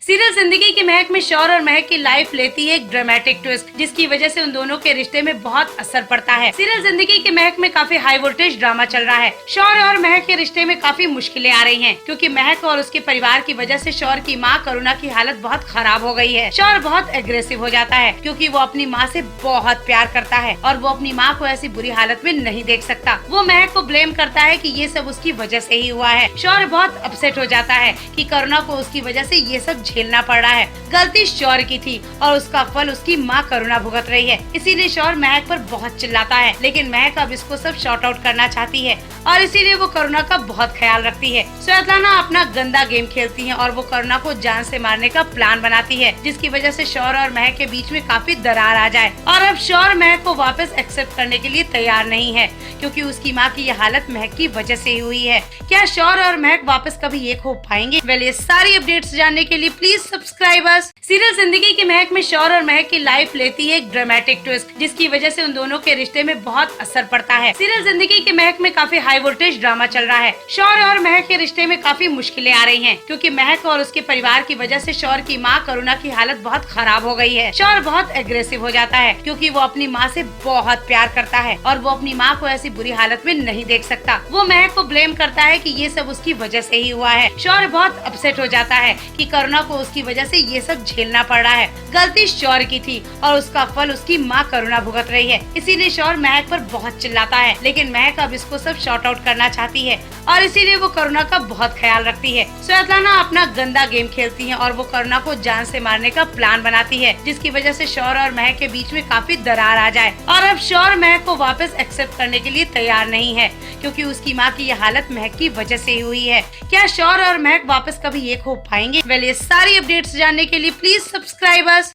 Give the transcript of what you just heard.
Serial जिंदगी की महक में शौर और महक की लाइफ लेती है एक ड्रामेटिक ट्विस्ट, जिसकी वजह से उन दोनों के रिश्ते में बहुत असर पड़ता है। सीरियल जिंदगी की महक में काफी हाई वोल्टेज ड्रामा चल रहा है। शौर और महक के रिश्ते में काफी मुश्किलें आ रही हैं, क्योंकि महक और उसके परिवार की वजह से शौर की मां करुणा की हालत बहुत खराब हो गई है। शौर बहुत एग्रेसिव हो जाता है, क्योंकि वो अपनी माँ से बहुत प्यार करता है और वो अपनी माँ को ऐसी बुरी हालत में नहीं देख सकता। वो महक को ब्लेम करता है कि ये सब उसकी वजह से ही हुआ है। शौर बहुत अपसेट हो जाता है कि करुणा को उसकी वजह से ये सब झेलना पड़ रहा है। गलती शौर की थी और उसका फल उसकी माँ करुणा भुगत रही है। इसीलिए शौर महक पर बहुत चिल्लाता है, लेकिन महक अब इसको सब शॉर्ट आउट करना चाहती है और इसीलिए वो करुणा का बहुत ख्याल रखती है। स्वेतलाना अपना गंदा गेम खेलती है और वो करुणा को जान से मारने का प्लान बनाती है, जिसकी वजह से शौर और महक के बीच में काफी दरार आ जाए। और अब शौर महक को वापस एक्सेप्ट करने के लिए तैयार नहीं है, क्योंकि उसकी माँ की यह हालत महक की वजह से ही हुई है। क्या शौर और महक वापस कभी एक हो पाएंगे? वेल, ये सारी अपडेट्स जानने के लिए प्लीज सब्सक्राइब अस। सीरियल जिंदगी की महक में शौर और महक की लाइफ लेती है एक ड्रामेटिक ट्विस्ट, जिसकी वजह से उन दोनों के रिश्ते में बहुत असर पड़ता है। सीरियल जिंदगी की महक में काफी हाई वोल्टेज ड्रामा चल रहा है। शौर और महक के रिश्ते में काफी मुश्किलें आ रही हैं, क्योंकि महक और उसके परिवार की वजह से शौर की माँ करुणा की हालत बहुत खराब हो गई है। शौर बहुत एग्रेसिव हो जाता है, क्योंकि वो अपनी माँ से बहुत प्यार करता है और वो अपनी माँ को ऐसी बुरी हालत में नहीं देख सकता। वो महक को ब्लेम करता है कि ये सब उसकी वजह से ही हुआ है। शौर बहुत अपसेट हो जाता है कि करुणा को उसकी वजह से ये सब झेलना पड़ रहा है। गलती शौर की थी और उसका फल उसकी माँ करुणा भुगत रही है। इसीलिए शौर महक पर बहुत चिल्लाता है, लेकिन महक अब इसको सब शॉर्ट आउट करना चाहती है और इसीलिए वो करुणा का बहुत ख्याल रखती है। स्वेतलाना अपना गंदा गेम खेलती है और वो करुणा को जान से मारने का प्लान बनाती है, जिसकी वजह से शौर और महक के बीच में काफी दरार आ जाए। और अब शौर महक को वापस एक्सेप्ट करने के लिए तैयार नहीं है, क्योंकि उसकी माँ की यह हालत महक की वजह से ही हुई है। क्या शौर और महक वापस कभी एक हो पाएंगे? वेल, ये सारी अपडेट्स जानने के लिए प्लीज सब्सक्राइब अस।